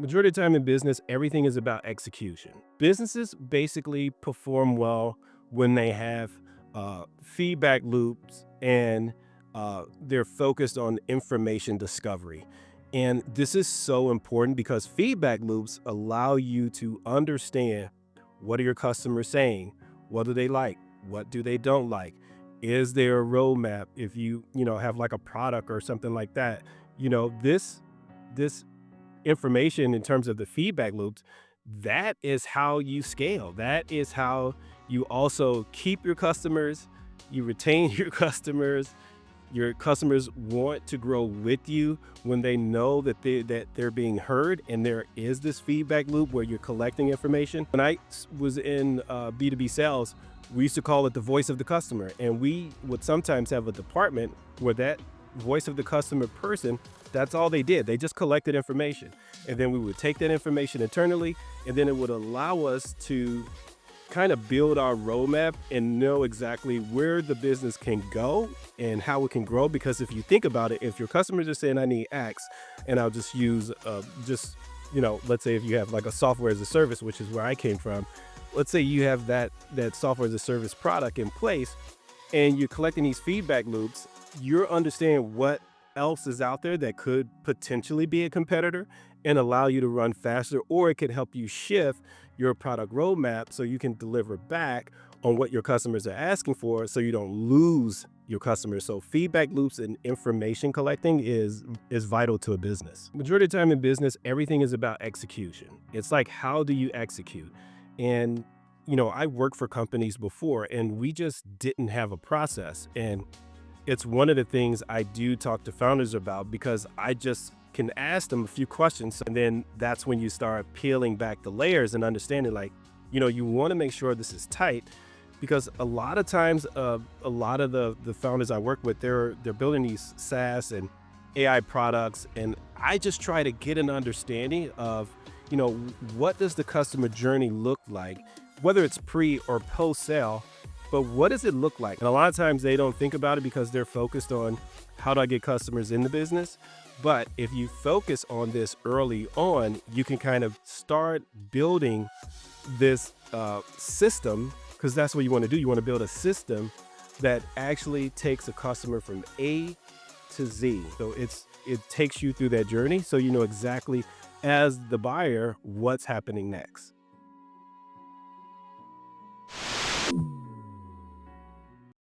Majority of the time in business, everything is about execution. Businesses basically perform well when they have feedback loops and they're focused on information discovery. And this is so important because feedback loops allow you to understand what are your customers saying, what do they like, what do they don't like, is there a roadmap if you have like a product or something like that. This information in terms of the feedback loops, that is how you scale. That is how you also keep your customers, you retain your customers. Your customers want to grow with you when they know that they're being heard, and there is this feedback loop where you're collecting information. When I was in B2B sales, we used to call it the voice of the customer, and we would sometimes have a department where that voice of the customer person, that's all they did. They just collected information. And then we would take that information internally, and then it would allow us to kind of build our roadmap and know exactly where the business can go and how it can grow. Because if you think about it, if your customers are saying, I need X, and I'll just use let's say if you have like a software as a service, which is where I came from, let's say you have that software as a service product in place and you're collecting these feedback loops, you're understanding what else is out there that could potentially be a competitor and allow you to run faster, or it could help you shift your product roadmap so you can deliver back on what your customers are asking for so you don't lose your customers. So feedback loops and information collecting is vital to a business. Majority of the time in business, everything is about execution. It's like, how do you execute? And I worked for companies before and we just didn't have a process. And it's one of the things I do talk to founders about because I just can ask them a few questions. And then that's when you start peeling back the layers and understanding, like, you want to make sure this is tight because a lot of times, a lot of the founders I work with, they're building these SaaS and AI products. And I just try to get an understanding of, what does the customer journey look like, whether it's pre or post sale. But what does it look like? And a lot of times they don't think about it because they're focused on how do I get customers in the business? But if you focus on this early on, you can kind of start building this system, because that's what you want to do. You want to build a system that actually takes a customer from A to Z. So it takes you through that journey so you know exactly as the buyer what's happening next.